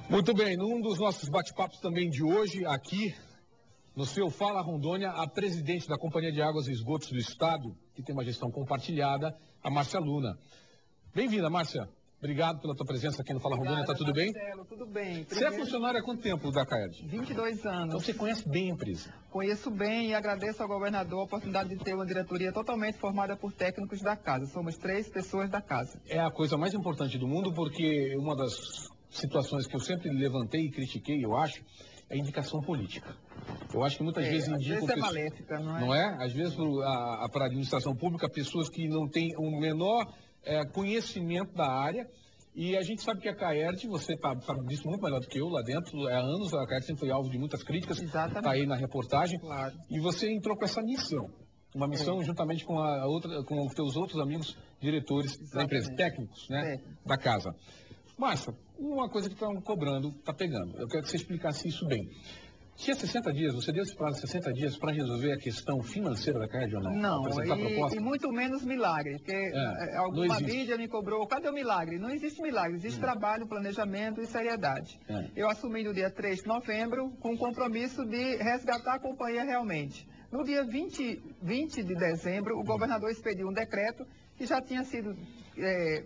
Muito bem, num dos nossos bate-papos também de hoje, aqui no seu Fala Rondônia, a presidente da Companhia de Águas e Esgotos do Estado, que tem uma gestão compartilhada, a Márcia Luna. Bem-vinda, Márcia. Obrigado pela tua presença aqui no Fala Rondônia. Tá tudo bem? Marcelo, tudo bem. Você é funcionária há quanto tempo da CAERD? 22 anos. Então você conhece bem a empresa? Conheço bem e agradeço ao governador a oportunidade de ter uma diretoria totalmente formada por técnicos da casa. Somos 3 pessoas da casa. É a coisa mais importante do mundo, porque uma das situações que eu sempre levantei e critiquei, eu acho, é a indicação política. Eu acho que muitas vezes indicam... Às vezes é maléfica, não é? Não é? Às vezes para a administração pública, pessoas que não têm o menor conhecimento da área. E a gente sabe que a CAERD, você sabe disso muito melhor do que eu lá dentro, há anos a CAERD sempre foi alvo de muitas críticas. Exatamente. Está aí na reportagem. Claro. E você entrou com essa missão. Uma missão juntamente com os teus outros amigos diretores da empresa, técnicos, né, da casa. Márcia, uma coisa que estão cobrando, está pegando. Eu quero que você explicasse isso bem. Tinha 60 dias, você deu esse prazo de 60 dias para resolver a questão financeira da CAERD ou não? Não, e muito menos milagre, porque alguma mídia me cobrou, cadê o milagre? Não existe milagre, existe trabalho, planejamento e seriedade. Eu assumi no dia 3 de novembro com o compromisso de resgatar a companhia realmente. No dia 20 de dezembro, o governador expediu um decreto que já tinha sido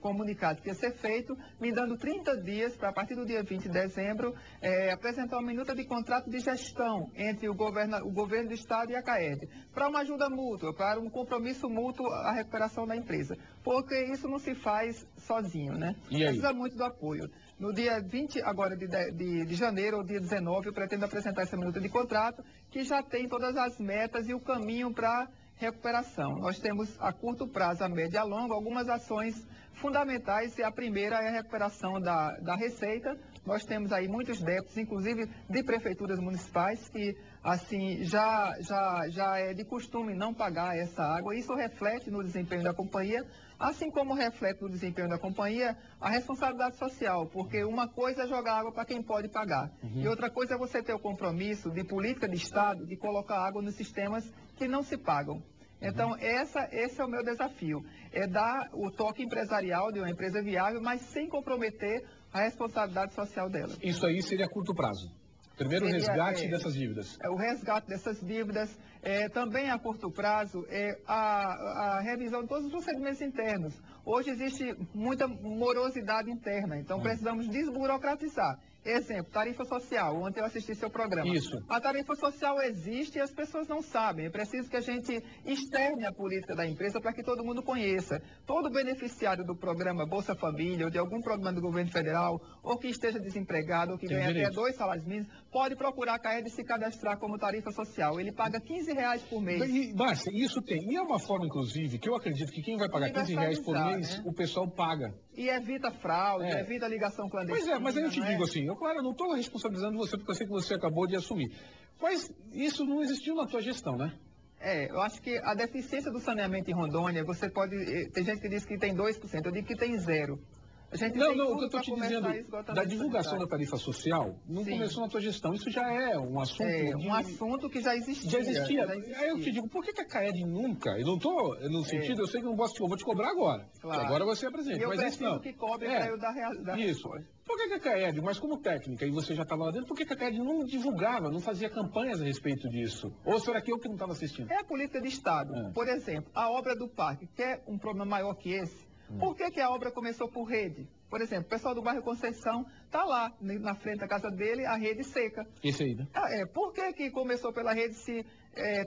comunicado que ia ser feito, me dando 30 dias para, a partir do dia 20 de dezembro, apresentar uma minuta de contrato de gestão entre o governo do Estado e a CAERD, para uma ajuda mútua, para um compromisso mútuo à recuperação da empresa. Porque isso não se faz sozinho, né? Precisa muito do apoio. No dia 20 agora de janeiro, ou dia 19, eu pretendo apresentar essa minuta de contrato, que já tem todas as metas e o caminho para recuperação. Nós temos a curto prazo, a médio e a longo, algumas ações fundamentais, e a primeira é a recuperação da receita. Nós temos aí muitos débitos, inclusive de prefeituras municipais, que assim já é de costume não pagar essa água. Isso reflete no desempenho da companhia, assim como reflete no desempenho da companhia a responsabilidade social, porque uma coisa é jogar água para quem pode pagar, e outra coisa é você ter o compromisso de política de Estado de colocar água nos sistemas que não se pagam. Então, esse é o meu desafio, é dar o toque empresarial de uma empresa viável, mas sem comprometer a responsabilidade social dela. Isso aí seria a curto prazo? Primeiro, o resgate dessas dívidas. O resgate dessas dívidas, também a curto prazo, a revisão de todos os procedimentos internos. Hoje existe muita morosidade interna, então precisamos desburocratizar. Exemplo, tarifa social. Ontem eu assisti seu programa. Isso. A tarifa social existe e as pessoas não sabem. É preciso que a gente externe a política da empresa para que todo mundo conheça. Todo beneficiário do programa Bolsa Família ou de algum programa do governo federal, ou que esteja desempregado, ou que ganha até 2 salários mínimos, pode procurar a CAERD e se cadastrar como tarifa social. Ele paga R$15 por mês. Márcia, isso tem. E é uma forma, inclusive, que eu acredito que quem vai pagar R$15 por mês, o pessoal paga. E evita fraude, evita ligação clandestina. Pois mas aí eu te digo assim, claro, eu não estou responsabilizando você, porque eu sei que você acabou de assumir. Mas isso não existiu na tua gestão, né? Eu acho que a deficiência do saneamento em Rondônia, você pode... Tem gente que diz que tem 2%, eu digo que tem 0%. O que eu estou te dizendo, da divulgação da tarifa social, não começou na tua gestão. Isso já é um assunto... um assunto que já existia. Já existia. Aí eu te digo, por que a CAERD nunca... Eu não estou no sentido, eu sei que eu não posso, eu vou te cobrar agora. Claro. Agora você é presidente. E eu preciso não. Que cobre para eu dar isso. Por que a CAERD, mas como técnica, e você já estava lá dentro, por que a CAERD não divulgava, não fazia campanhas a respeito disso? Ou será que eu que não estava assistindo? É a política de Estado. Por exemplo, a obra do parque, que é um problema maior que esse. Por que a obra começou por rede? Por exemplo, o pessoal do bairro Conceição está lá, na frente da casa dele, a rede seca. Esse aí, né? Por que começou pela rede se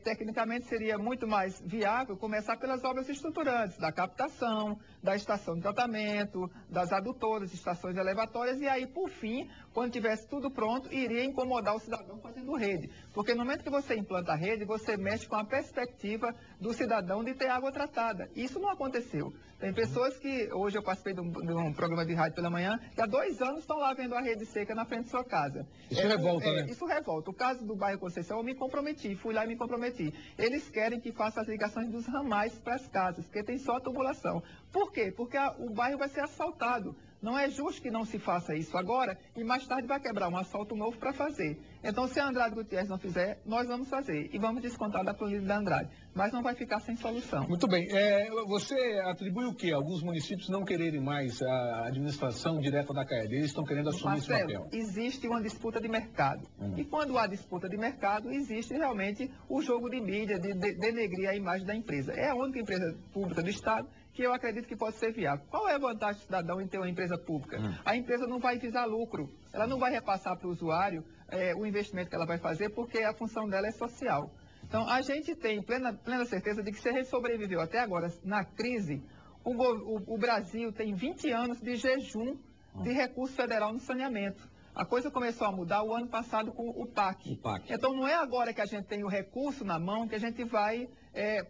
tecnicamente seria muito mais viável começar pelas obras estruturantes, da captação, da estação de tratamento, das adutoras, estações elevatórias, e aí, por fim, quando tivesse tudo pronto, iria incomodar o cidadão fazendo rede. Porque no momento que você implanta a rede, você mexe com a perspectiva do cidadão de ter água tratada. Isso não aconteceu. Tem pessoas que, hoje eu participei de um programa de rádio pela manhã, que há 2 anos estão lá vendo a rede seca na frente de sua casa. Isso revolta, né? Isso revolta. O caso do bairro Conceição, eu me comprometi, fui lá e me comprometi. Eles querem que faça as ligações dos ramais para as casas, porque tem só tubulação. Por quê? Porque o bairro vai ser asfaltado. Não é justo que não se faça isso agora e mais tarde vai quebrar um asfalto novo para fazer. Então, se a Andrade Gutierrez não fizer, nós vamos fazer e vamos descontar da planilha da Andrade, mas não vai ficar sem solução. Muito bem. Você atribui o quê? Alguns municípios não quererem mais a administração direta da CAERD, eles estão querendo assumir esse papel. Existe uma disputa de mercado. E quando há disputa de mercado, existe realmente o jogo de mídia, de denegrir a imagem da empresa. É a única empresa pública do Estado que eu acredito que pode ser viável. Qual é a vantagem do cidadão em ter uma empresa pública? A empresa não vai visar lucro, ela não vai repassar para o usuário o investimento que ela vai fazer, porque a função dela é social. Então, a gente tem plena certeza de que se a gente sobreviveu até agora na crise, o Brasil tem 20 anos de jejum de recurso federal no saneamento. A coisa começou a mudar o ano passado com o PAC. Então, não é agora que a gente tem o recurso na mão que a gente vai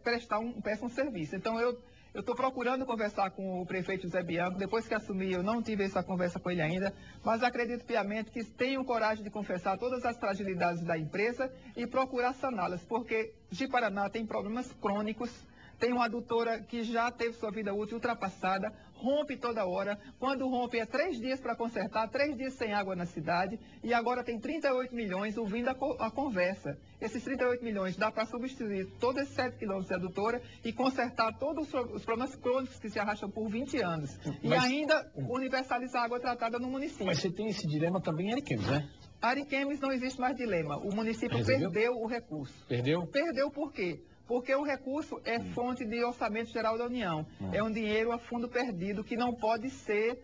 prestar um serviço. Então, eu estou procurando conversar com o prefeito José Bianco. Depois que assumi, eu não tive essa conversa com ele ainda, mas acredito piamente que tenham coragem de confessar todas as fragilidades da empresa e procurar saná-las, porque Ji-Paraná tem problemas crônicos, tem uma adutora que já teve sua vida útil ultrapassada, rompe toda hora. Quando rompe é 3 dias para consertar, 3 dias sem água na cidade, e agora tem 38 milhões ouvindo a conversa. Esses 38 milhões dá para substituir todos esses 7 quilômetros de adutora e consertar todos os problemas crônicos que se arrastam por 20 anos. E ainda universalizar a água tratada no município. Mas você tem esse dilema também em Ariquemes, né? Ariquemes não existe mais dilema. O município perdeu o recurso. Perdeu? Perdeu por quê? Porque o recurso é fonte de orçamento geral da União. É um dinheiro a fundo perdido que não pode ser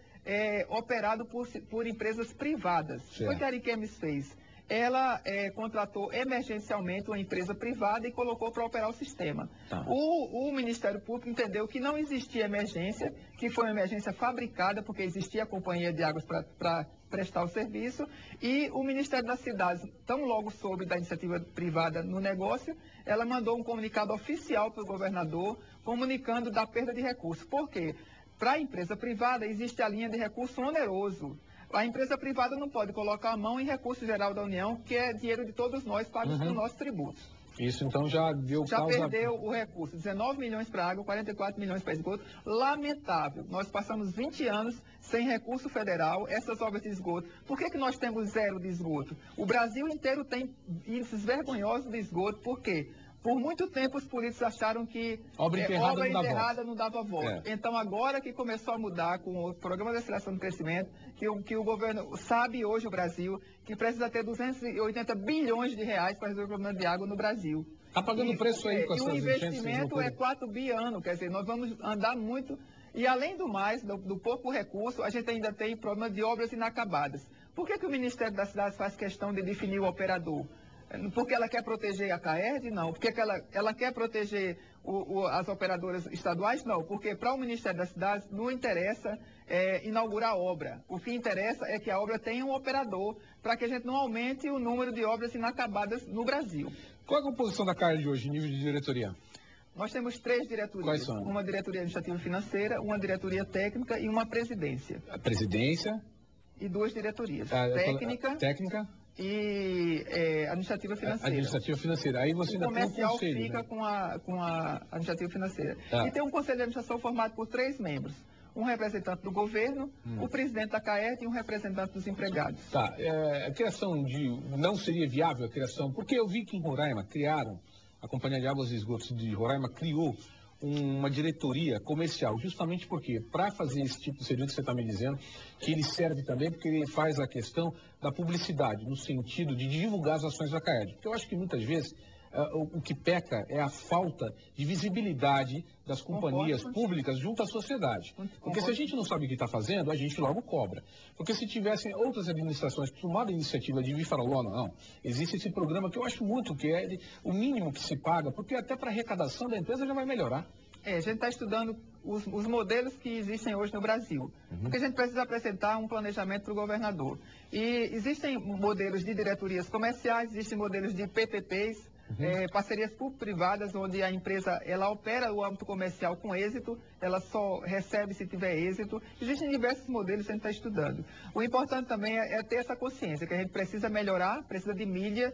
operado por empresas privadas. Foi o que a Ariquemes fez. Ela contratou emergencialmente uma empresa privada e colocou para operar o sistema. O Ministério Público entendeu que não existia emergência, que foi uma emergência fabricada, porque existia a Companhia de Águas para prestar o serviço, e o Ministério das Cidades, tão logo soube da iniciativa privada no negócio, ela mandou um comunicado oficial para o governador, comunicando da perda de recursos. Por quê? Para a empresa privada existe a linha de recurso oneroso. A empresa privada não pode colocar a mão em recurso geral da União, que é dinheiro de todos nós, pagos por nossos tributos. Isso, então, já deu causa... Já perdeu o recurso. 19 milhões para água, 44 milhões para esgoto. Lamentável. Nós passamos 20 anos sem recurso federal, essas obras de esgoto. Por que nós temos 0 de esgoto? O Brasil inteiro tem índices vergonhosos de esgoto. Por quê? Por muito tempo os políticos acharam que obra enterrada não dava volta. Então agora que começou a mudar com o Programa de Aceleração do Crescimento, que o governo sabe hoje, o Brasil, que precisa ter 280 bilhões de reais para resolver o problema de água no Brasil. Está pagando preço aí com essas enchentes. E o investimento é 4 bi ano, quer dizer, nós vamos andar muito. E além do mais, do pouco recurso, a gente ainda tem problema de obras inacabadas. Por que o Ministério das Cidades faz questão de definir o operador? Porque ela quer proteger a CAERD? Não. Porque ela quer proteger as operadoras estaduais? Não. Porque para o Ministério das Cidades não interessa inaugurar a obra. O que interessa é que a obra tenha um operador para que a gente não aumente o número de obras inacabadas no Brasil. Qual é a composição da CAERD hoje, nível de diretoria? Nós temos 3 diretorias. Quais são? Uma diretoria administrativa financeira, uma diretoria técnica e uma presidência. A presidência? E 2 diretorias. Técnica? E administrativa financeira. Administrativa financeira. Aí você ainda tem um conselho. O comercial fica, né, com a administrativa financeira. E tem um conselho de administração formado por 3 membros. Um representante do governo, o presidente da CAERD e um representante dos empregados. A criação não seria viável a criação, porque eu vi que em Roraima criaram, a Companhia de Águas e Esgotos de Roraima criou uma diretoria comercial, justamente porque, para fazer esse tipo de serviço que você está me dizendo, que ele serve também porque ele faz a questão da publicidade, no sentido de divulgar as ações da CAERD. Porque eu acho que muitas vezes o que peca é a falta de visibilidade das companhias públicas junto à sociedade. Porque se a gente não sabe o que está fazendo, a gente logo cobra. Porque se tivessem outras administrações que tomaram a iniciativa de vir falar, não, existe esse programa que eu acho muito, que é o mínimo que se paga, porque até para a arrecadação da empresa já vai melhorar. A gente está estudando os modelos que existem hoje no Brasil. Porque a gente precisa apresentar um planejamento para o governador. E existem modelos de diretorias comerciais, existem modelos de PPPs. parcerias público-privadas, onde a empresa ela opera o âmbito comercial com êxito, ela só recebe se tiver êxito. Existem diversos modelos que a gente está estudando. O importante também é ter essa consciência, que a gente precisa melhorar, precisa de mídia.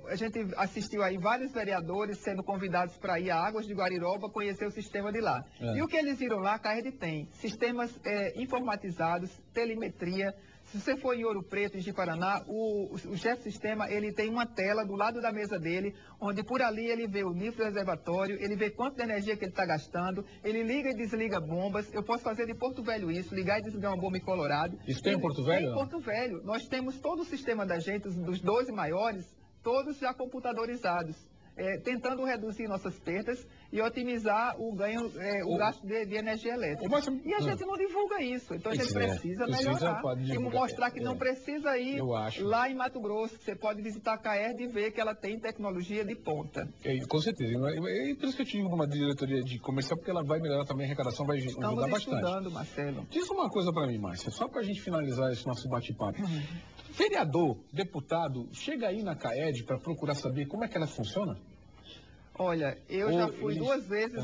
A gente assistiu aí vários vereadores sendo convidados para ir a Águas de Guariroba conhecer o sistema de lá. E o que eles viram lá, a CAERD tem sistemas informatizados, telemetria. Se você for em Ouro Preto, em Ji-Paraná, o chefe de sistema, ele tem uma tela do lado da mesa dele, onde por ali ele vê o nível do reservatório, ele vê quanto de energia que ele está gastando, ele liga e desliga bombas. Eu posso fazer de Porto Velho isso, ligar e desligar uma bomba em Colorado. Isso tem em Porto Velho? Tem em Porto Velho. Nós temos todo o sistema da gente, dos 12 maiores, todos já computadorizados. Tentando reduzir nossas perdas e otimizar o ganho, o gasto de energia elétrica. E a gente não divulga isso. Então a gente precisa melhorar e mostrar que não precisa ir lá em Mato Grosso. Você pode visitar a CAERD e ver que ela tem tecnologia de ponta. Com certeza. É por isso que eu tive uma diretoria de comercial, porque ela vai melhorar também a arrecadação, vai ajudar bastante. Estamos estudando, Marcelo. Diz uma coisa para mim, Márcia, só para a gente finalizar esse nosso bate-papo. Vereador, deputado, chega aí na CAERD para procurar saber como é que ela funciona? Olha, eu já fui 2 vezes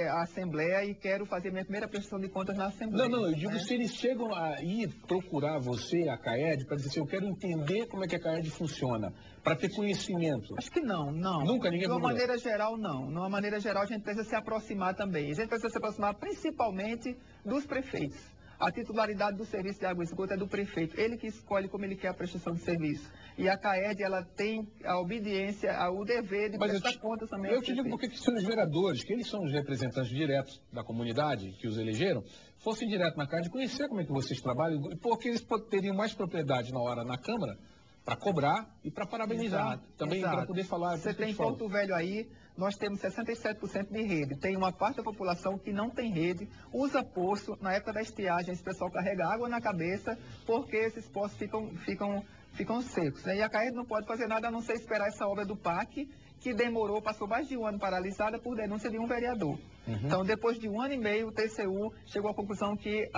à Assembleia e quero fazer minha primeira prestação de contas na Assembleia. Não, eu digo se eles chegam a ir procurar você, a CAERD, para dizer assim, eu quero entender como é que a CAERD funciona, para ter conhecimento. Acho que não. Nunca ninguém De uma maneira geral, não. De uma maneira geral, a gente precisa se aproximar também. A gente precisa se aproximar principalmente dos prefeitos. A titularidade do serviço de água e esgoto é do prefeito. Ele que escolhe como ele quer a prestação de serviço. E a CAERD, ela tem a obediência, o dever de prestar contas também. Eu te digo porque que são os vereadores, que eles são os representantes diretos da comunidade, que os elegeram, fossem direto na CAERD, conhecer como é que vocês trabalham, porque eles teriam mais propriedade na hora na Câmara, para cobrar e para parabenizar. Também para poder falar. Você tem Porto Velho aí, nós temos 67% de rede. Tem uma parte da população que não tem rede, usa poço. Na época da estiagem, esse pessoal carrega água na cabeça, porque esses poços ficam secos. E a CAERD não pode fazer nada a não ser esperar essa obra do PAC, que passou mais de 1 ano paralisada por denúncia de um vereador. Então, depois de 1 ano e meio, o TCU chegou à conclusão que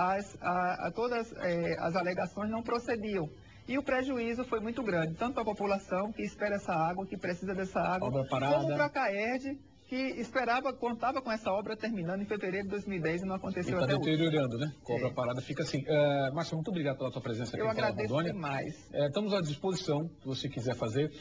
todas as alegações não procediam. E o prejuízo foi muito grande, tanto para a população que espera essa água, que precisa dessa água, como para a CAERD, que contava com essa obra terminando em fevereiro de 2010 e não aconteceu até hoje. Está deteriorando, né? Obra parada fica assim. Márcia, muito obrigado pela tua presença aqui. Eu agradeço demais. Estamos à disposição, se você quiser fazer.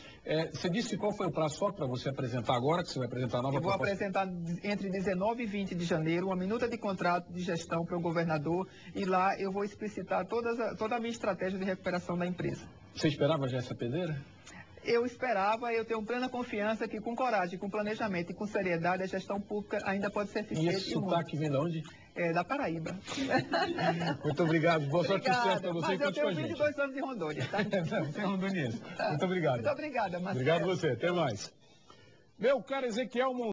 Você disse qual foi o prazo só para você apresentar agora, que você vai apresentar a nova proposta? Eu vou apresentar entre 19 e 20 de janeiro uma minuta de contrato de gestão para o governador e lá eu vou explicitar toda a minha estratégia de recuperação da empresa. Você esperava já essa pedreira? Eu esperava, eu tenho plena confiança que com coragem, com planejamento e com seriedade, a gestão pública ainda pode ser eficiente. E esse sotaque vem de onde? Da Paraíba. Muito obrigado. Boa sorte e sucesso para você. Mas eu tenho 22 anos de Rondônia, tá? Você é rondoniense. Muito obrigado. Muito obrigada, Marcelo. Obrigado a você. Até mais. Meu caro Ezequiel